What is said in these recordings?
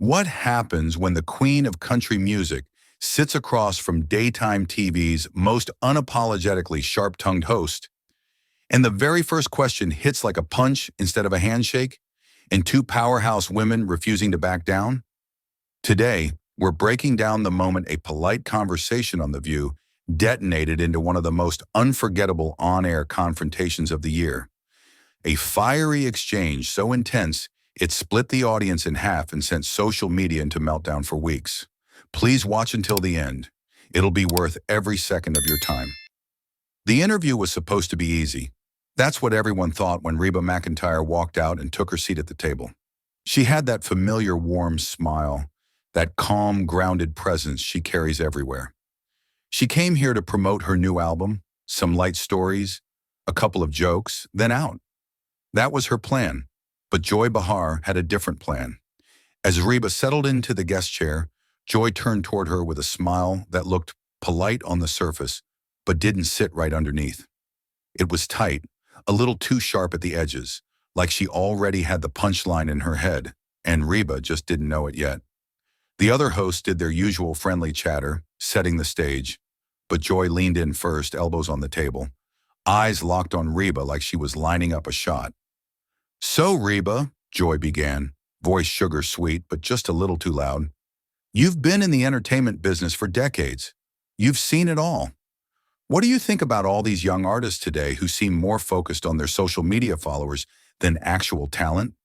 What happens when the queen of country music sits across from daytime TV's most unapologetically sharp-tongued host, and the very first question hits like a punch instead of a handshake, and two powerhouse women refusing to back down? Today, we're breaking down the moment a polite conversation on The View detonated into one of the most unforgettable on-air confrontations of the year. A fiery exchange so intense it split the audience in half and sent social media into meltdown for weeks. Please watch until the end. It'll be worth every second of your time. The interview was supposed to be easy. That's what everyone thought when Reba McEntire walked out and took her seat at the table. She had that familiar warm smile, that calm, grounded presence she carries everywhere. She came here to promote her new album, some light stories, a couple of jokes, then out. That was her plan. But Joy Behar had a different plan. As Reba settled into the guest chair, Joy turned toward her with a smile that looked polite on the surface, but didn't sit right underneath. It was tight, a little too sharp at the edges, like she already had the punchline in her head, and Reba just didn't know it yet. The other hosts did their usual friendly chatter, setting the stage, but Joy leaned in first, elbows on the table, eyes locked on Reba like she was lining up a shot. "So, Reba," Joy began, voice sugar sweet but just a little too loud, "you've been in the entertainment business for decades. You've seen it all. What do you think about all these young artists today who seem more focused on their social media followers than actual talent?"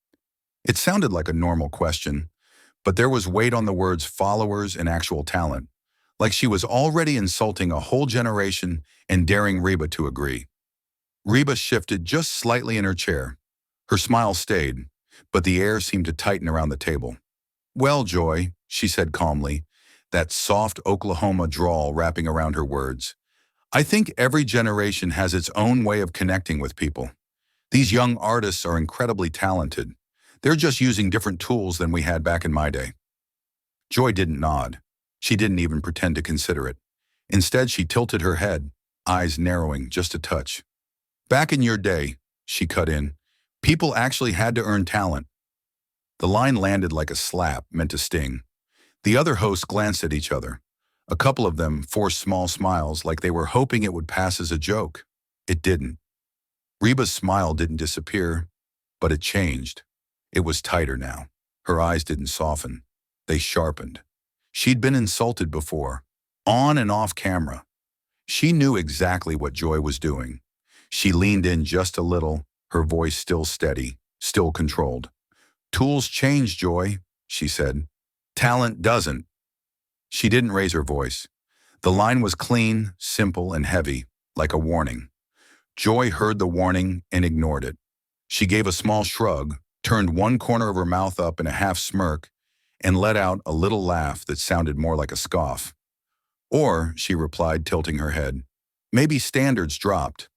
It sounded like a normal question, but there was weight on the words followers and actual talent, like she was already insulting a whole generation and daring Reba to agree. Reba shifted just slightly in her chair. Her smile stayed, but the air seemed to tighten around the table. "Well, Joy," she said calmly, that soft Oklahoma drawl wrapping around her words, "I think every generation has its own way of connecting with people. These young artists are incredibly talented. They're just using different tools than we had back in my day." Joy didn't nod. She didn't even pretend to consider it. Instead, she tilted her head, eyes narrowing just a touch. "Back in your day," she cut in, "people actually had to earn talent." The line landed like a slap meant to sting. The other hosts glanced at each other. A couple of them forced small smiles like they were hoping it would pass as a joke. It didn't. Reba's smile didn't disappear, but it changed. It was tighter now. Her eyes didn't soften. They sharpened. She'd been insulted before, on and off camera. She knew exactly what Joy was doing. She leaned in just a little, her voice still steady, still controlled. "Tools change, Joy," she said. "Talent doesn't." She didn't raise her voice. The line was clean, simple, and heavy, like a warning. Joy heard the warning and ignored it. She gave a small shrug, turned one corner of her mouth up in a half smirk, and let out a little laugh that sounded more like a scoff. "Or," she replied, tilting her head, "maybe standards dropped."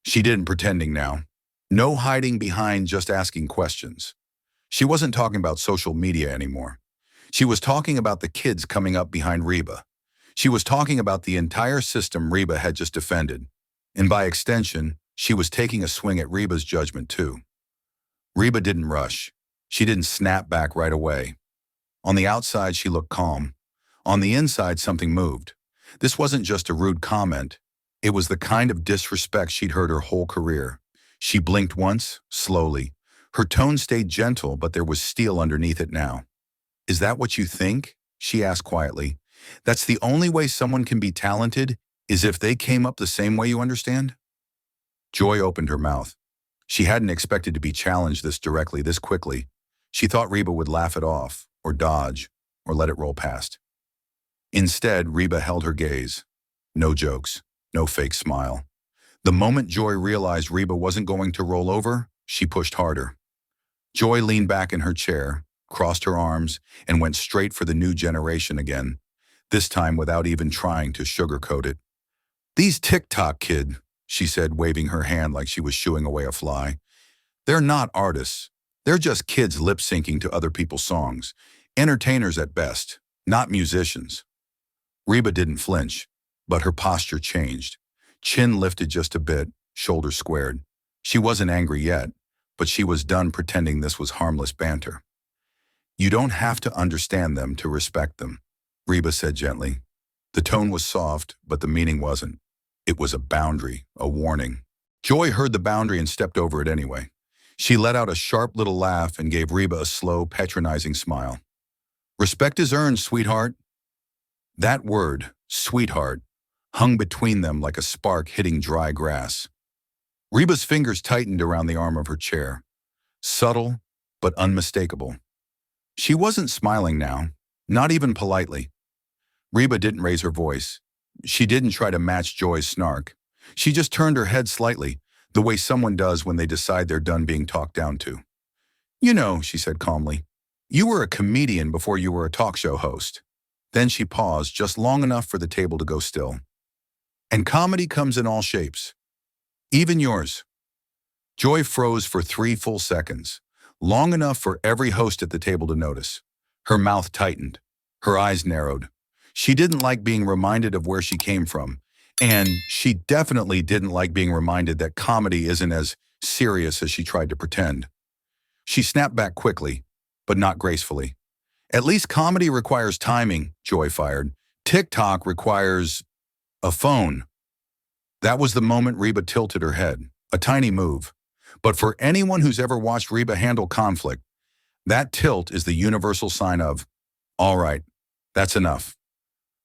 She didn't pretending now. No hiding behind just asking questions. She wasn't talking about social media anymore. She was talking about the kids coming up behind Reba. She was talking about the entire system Reba had just defended. And by extension, she was taking a swing at Reba's judgment too. Reba didn't rush. She didn't snap back right away. On the outside, she looked calm. On the inside, something moved. This wasn't just a rude comment. It was the kind of disrespect she'd heard her whole career. She blinked once, slowly. Her tone stayed gentle, but there was steel underneath it now. "Is that what you think?" she asked quietly. "That's the only way someone can be talented, is if they came up the same way you understand?" Joy opened her mouth. She hadn't expected to be challenged this directly, this quickly. She thought Reba would laugh it off, or dodge, or let it roll past. Instead, Reba held her gaze. No jokes, no fake smile. The moment Joy realized Reba wasn't going to roll over, she pushed harder. Joy leaned back in her chair, crossed her arms, and went straight for the new generation again, this time without even trying to sugarcoat it. "These TikTok kid," she said, waving her hand like she was shooing away a fly. "They're not artists. They're just kids lip-syncing to other people's songs. Entertainers at best, not musicians." Reba didn't flinch, but her posture changed. Chin lifted just a bit, shoulders squared. She wasn't angry yet, but she was done pretending this was harmless banter. You don't have to understand them to respect them, Reba said gently. The tone was soft, but the meaning wasn't. It was a boundary, a warning. Joy heard the boundary and stepped over it anyway. She let out a sharp little laugh and gave Reba a slow, patronizing smile. Respect is earned, sweetheart. That word, sweetheart, hung between them like a spark hitting dry grass. Reba's fingers tightened around the arm of her chair. Subtle, but unmistakable. She wasn't smiling now, not even politely. Reba didn't raise her voice. She didn't try to match Joy's snark. She just turned her head slightly, the way someone does when they decide they're done being talked down to. You know, she said calmly, you were a comedian before you were a talk show host. Then she paused just long enough for the table to go still. And comedy comes in all shapes. Even yours. Joy froze for 3 full seconds, long enough for every host at the table to notice. Her mouth tightened. Her eyes narrowed. She didn't like being reminded of where she came from, and she definitely didn't like being reminded that comedy isn't as serious as she tried to pretend. She snapped back quickly, but not gracefully. At least comedy requires timing, Joy fired. TikTok requires a phone. That was the moment Reba tilted her head, a tiny move. But for anyone who's ever watched Reba handle conflict, that tilt is the universal sign of, all right, that's enough.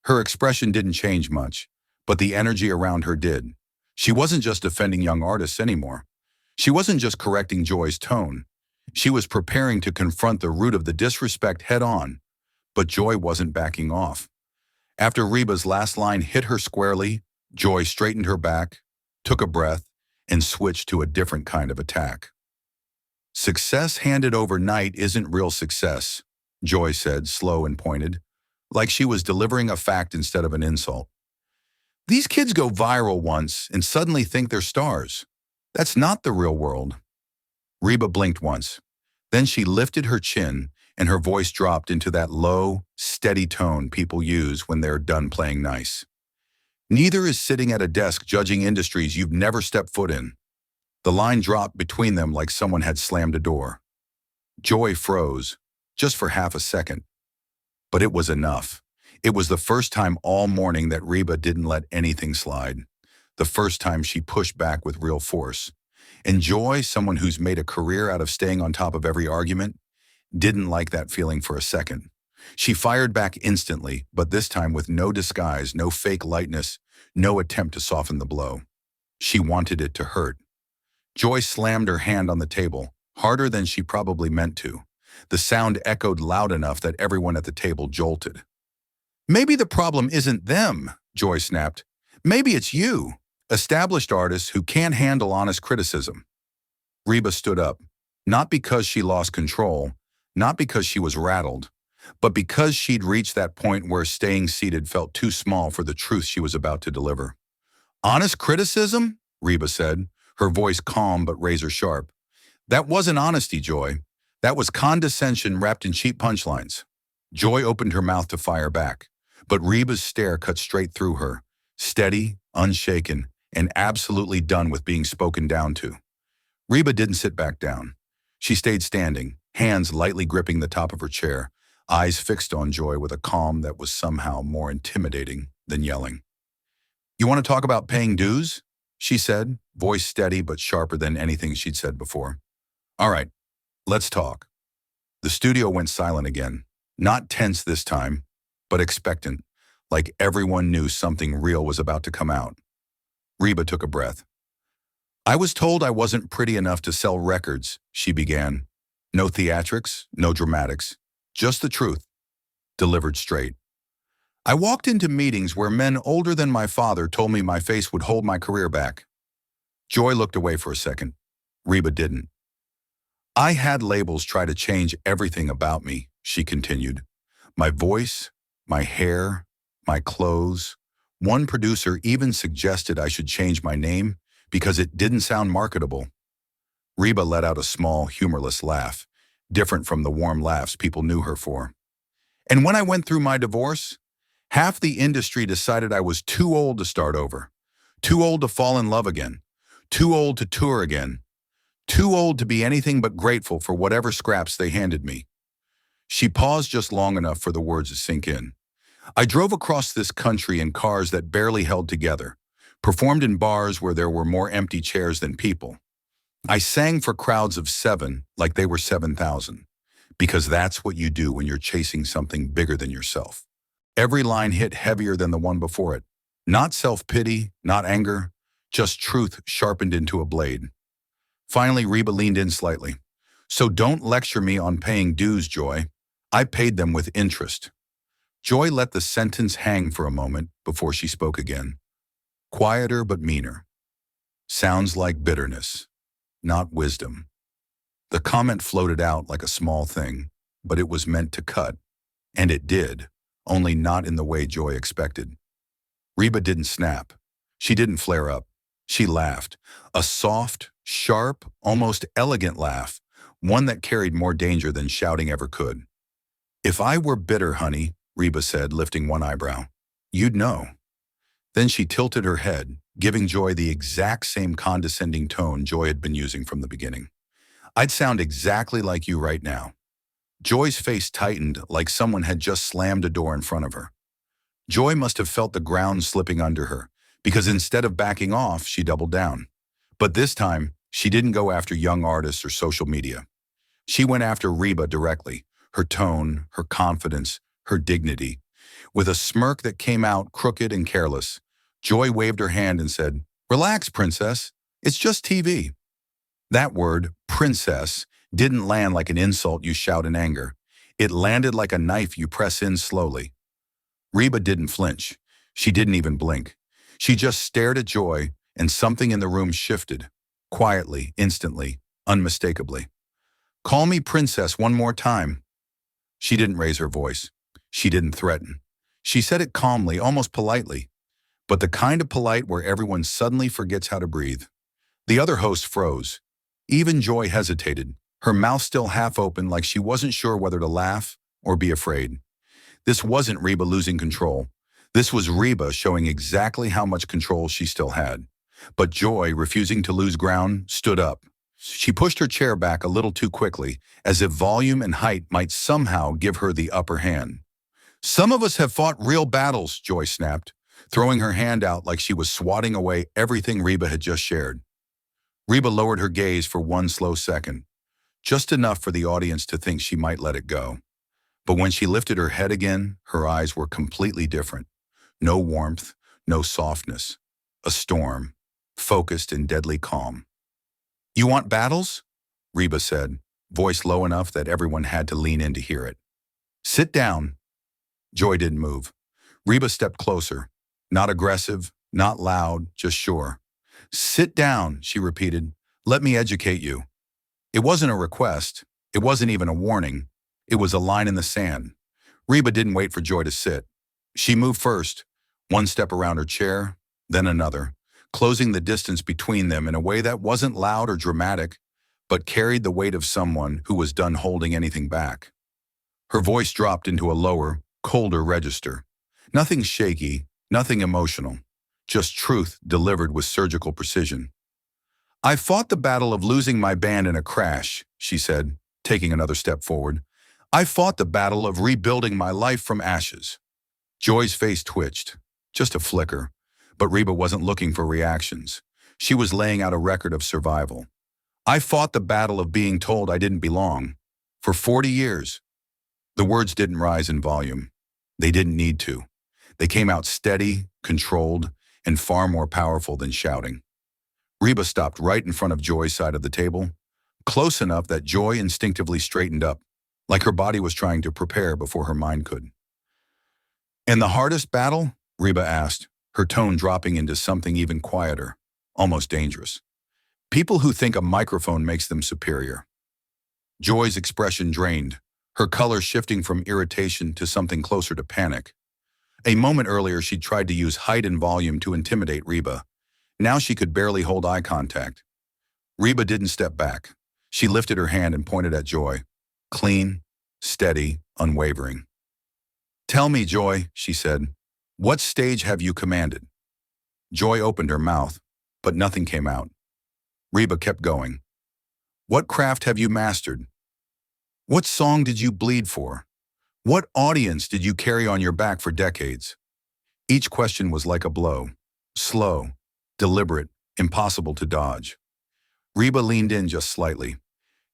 Her expression didn't change much, but the energy around her did. She wasn't just defending young artists anymore. She wasn't just correcting Joy's tone. She was preparing to confront the root of the disrespect head-on, but Joy wasn't backing off. After Reba's last line hit her squarely, Joy straightened her back, took a breath, and switched to a different kind of attack. Success handed overnight isn't real success, Joy said, slow and pointed, like she was delivering a fact instead of an insult. These kids go viral once and suddenly think they're stars. That's not the real world. Reba blinked once. Then she lifted her chin and her voice dropped into that low, steady tone people use when they're done playing nice. Neither is sitting at a desk judging industries you've never stepped foot in. The line dropped between them like someone had slammed a door. Joy froze, just for half a second. But it was enough. It was the first time all morning that Reba didn't let anything slide. The first time she pushed back with real force. And Joy, someone who's made a career out of staying on top of every argument, didn't like that feeling for a second. She fired back instantly, but this time with no disguise, no fake lightness, no attempt to soften the blow. She wanted it to hurt. Joy slammed her hand on the table, harder than she probably meant to. The sound echoed loud enough that everyone at the table jolted. Maybe the problem isn't them, Joy snapped. Maybe it's you, established artists who can't handle honest criticism. Reba stood up, not because she lost control, not because she was rattled, but because she'd reached that point where staying seated felt too small for the truth she was about to deliver. Honest criticism? Reba said, her voice calm but razor-sharp. That wasn't honesty, Joy. That was condescension wrapped in cheap punchlines. Joy opened her mouth to fire back, but Reba's stare cut straight through her, steady, unshaken, and absolutely done with being spoken down to. Reba didn't sit back down. She stayed standing, hands lightly gripping the top of her chair, eyes fixed on Joy with a calm that was somehow more intimidating than yelling. You want to talk about paying dues? She said, voice steady but sharper than anything she'd said before. All right, let's talk. The studio went silent again, not tense this time, but expectant, like everyone knew something real was about to come out. Reba took a breath. I was told I wasn't pretty enough to sell records, she began. No theatrics, no dramatics, just the truth, delivered straight. I walked into meetings where men older than my father told me my face would hold my career back. Joy looked away for a second. Reba didn't. I had labels try to change everything about me, she continued. My voice, my hair, my clothes. One producer even suggested I should change my name because it didn't sound marketable. Reba let out a small, humorless laugh, different from the warm laughs people knew her for. And when I went through my divorce, half the industry decided I was too old to start over, too old to fall in love again, too old to tour again, too old to be anything but grateful for whatever scraps they handed me. She paused just long enough for the words to sink in. I drove across this country in cars that barely held together, performed in bars where there were more empty chairs than people. I sang for crowds of 7 like they were 7,000, because that's what you do when you're chasing something bigger than yourself. Every line hit heavier than the one before it. Not self-pity, not anger, just truth sharpened into a blade. Finally, Reba leaned in slightly. So don't lecture me on paying dues, Joy. I paid them with interest. Joy let the sentence hang for a moment before she spoke again. Quieter but meaner. Sounds like bitterness, not wisdom. The comment floated out like a small thing, but it was meant to cut. And it did, only not in the way Joy expected. Reba didn't snap. She didn't flare up. She laughed. A soft, sharp, almost elegant laugh, one that carried more danger than shouting ever could. If I were bitter, honey, Reba said, lifting one eyebrow, you'd know. Then she tilted her head, giving Joy the exact same condescending tone Joy had been using from the beginning. I'd sound exactly like you right now. Joy's face tightened like someone had just slammed a door in front of her. Joy must have felt the ground slipping under her, because instead of backing off, she doubled down. But this time, she didn't go after young artists or social media. She went after Reba directly, her tone, her confidence, her dignity. With a smirk that came out crooked and careless, Joy waved her hand and said, "Relax, princess. It's just TV." That word, princess, didn't land like an insult you shout in anger. It landed like a knife you press in slowly. Reba didn't flinch. She didn't even blink. She just stared at Joy, and something in the room shifted. Quietly, instantly, unmistakably. "Call me princess one more time." She didn't raise her voice. She didn't threaten. She said it calmly, almost politely, but the kind of polite where everyone suddenly forgets how to breathe. The other host froze. Even Joy hesitated, her mouth still half open like she wasn't sure whether to laugh or be afraid. This wasn't Reba losing control. This was Reba showing exactly how much control she still had. But Joy, refusing to lose ground, stood up. She pushed her chair back a little too quickly, as if volume and height might somehow give her the upper hand. "Some of us have fought real battles," Joy snapped, throwing her hand out like she was swatting away everything Reba had just shared. Reba lowered her gaze for one slow second, just enough for the audience to think she might let it go. But when she lifted her head again, her eyes were completely different. No warmth, no softness. A storm, focused and deadly calm. "You want battles?" Reba said, voice low enough that everyone had to lean in to hear it. "Sit down." Joy didn't move. Reba stepped closer. Not aggressive, not loud, just sure. "Sit down," she repeated. "Let me educate you." It wasn't a request. It wasn't even a warning. It was a line in the sand. Reba didn't wait for Joy to sit. She moved first, one step around her chair, then another, closing the distance between them in a way that wasn't loud or dramatic, but carried the weight of someone who was done holding anything back. Her voice dropped into a lower, colder register. Nothing shaky, nothing emotional, just truth delivered with surgical precision. "I fought the battle of losing my band in a crash," she said, taking another step forward. "I fought the battle of rebuilding my life from ashes." Joy's face twitched, just a flicker, but Reba wasn't looking for reactions. She was laying out a record of survival. "I fought the battle of being told I didn't belong. For 40 years. The words didn't rise in volume. They didn't need to. They came out steady, controlled, and far more powerful than shouting. Reba stopped right in front of Joy's side of the table, close enough that Joy instinctively straightened up, like her body was trying to prepare before her mind could. "And the hardest battle?" Reba asked, her tone dropping into something even quieter, almost dangerous. "People who think a microphone makes them superior." Joy's expression drained, her color shifting from irritation to something closer to panic. A moment earlier, she'd tried to use height and volume to intimidate Reba. Now she could barely hold eye contact. Reba didn't step back. She lifted her hand and pointed at Joy. Clean, steady, unwavering. "Tell me, Joy," she said, "what stage have you commanded?" Joy opened her mouth, but nothing came out. Reba kept going. "What craft have you mastered?" What song did you bleed for? What audience did you carry on your back for decades? Each question was like a blow. Slow, deliberate, impossible to dodge. Reba leaned in just slightly.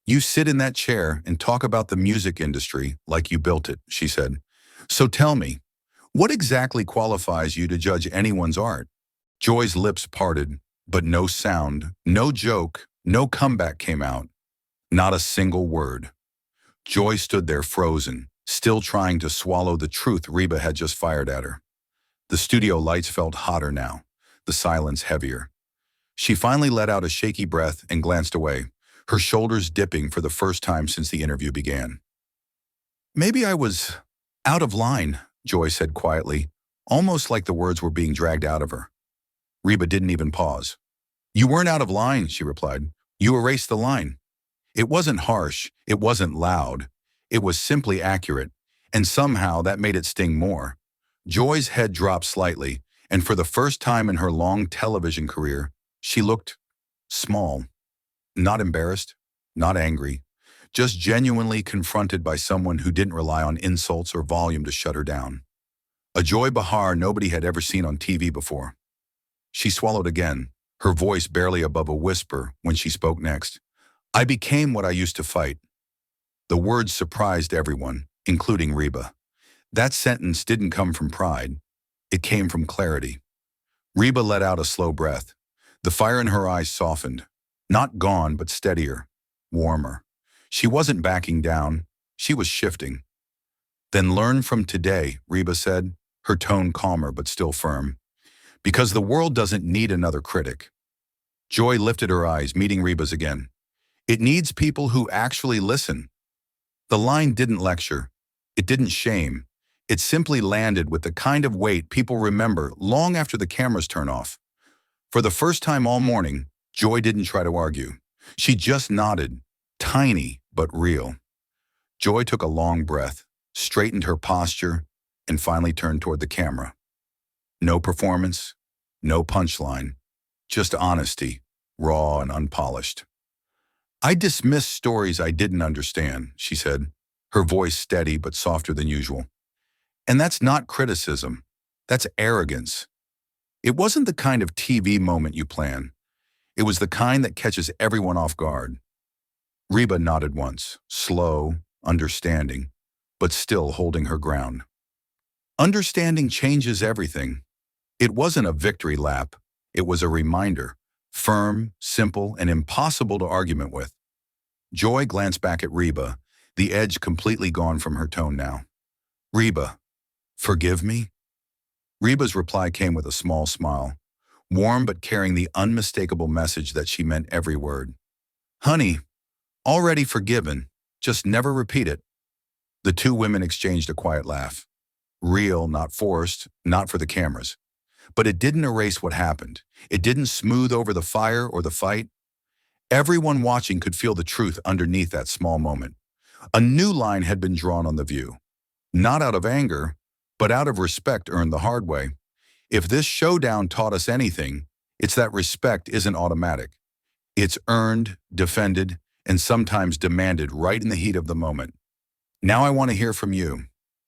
You sit in that chair and talk about the music industry like you built it, she said. So tell me, what exactly qualifies you to judge anyone's art? Joy's lips parted, but no sound, no joke, no comeback came out. Not a single word. Joy stood there frozen, still trying to swallow the truth Reba had just fired at her. The studio lights felt hotter now, the silence heavier. She finally let out a shaky breath and glanced away, her shoulders dipping for the first time since the interview began. Maybe I was out of line, Joy said quietly, almost like the words were being dragged out of her. Reba didn't even pause. You weren't out of line, she replied. You erased the line. It wasn't harsh, it wasn't loud. It was simply accurate, and somehow that made it sting more. Joy's head dropped slightly, and for the first time in her long television career, she looked small. Not embarrassed, not angry, just genuinely confronted by someone who didn't rely on insults or volume to shut her down. A Joy Behar nobody had ever seen on TV before. She swallowed again, her voice barely above a whisper when she spoke next. I became what I used to fight. The words surprised everyone, including Reba. That sentence didn't come from pride. It came from clarity. Reba let out a slow breath. The fire in her eyes softened. Not gone, but steadier, warmer. She wasn't backing down. She was shifting. Then learn from today, Reba said, her tone calmer but still firm. Because the world doesn't need another critic. Joy lifted her eyes, meeting Reba's again. It needs people who actually listen. The line didn't lecture. It didn't shame. It simply landed with the kind of weight people remember long after the cameras turn off. For the first time all morning, Joy didn't try to argue. She just nodded, tiny but real. Joy took a long breath, straightened her posture, and finally turned toward the camera. No performance, no punchline, just honesty, raw and unpolished. I dismissed stories I didn't understand, she said, her voice steady but softer than usual. And that's not criticism. That's arrogance. It wasn't the kind of TV moment you plan. It was the kind that catches everyone off guard. Reba nodded once, slow, understanding, but still holding her ground. Understanding changes everything. It wasn't a victory lap. It was a reminder, firm, simple, and impossible to argument with. Joy glanced back at Reba, the edge completely gone from her tone now. Reba, forgive me? Reba's reply came with a small smile, warm but carrying the unmistakable message that she meant every word. Honey, already forgiven, just never repeat it. The two women exchanged a quiet laugh. Real, not forced, not for the cameras. But it didn't erase what happened. It didn't smooth over the fire or the fight. Everyone watching could feel the truth underneath that small moment. A new line had been drawn on the view. Not out of anger, but out of respect earned the hard way. If this showdown taught us anything, it's that respect isn't automatic. It's earned, defended, and sometimes demanded right in the heat of the moment. Now I want to hear from you.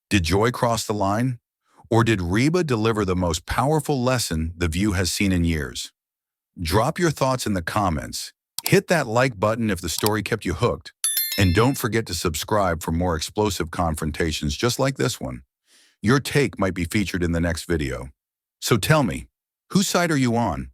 Did Joy cross the line? Or did Reba deliver the most powerful lesson the View has seen in years? Drop your thoughts in the comments. Hit that like button if the story kept you hooked. And don't forget to subscribe for more explosive confrontations just like this one. Your take might be featured in the next video. So tell me, whose side are you on?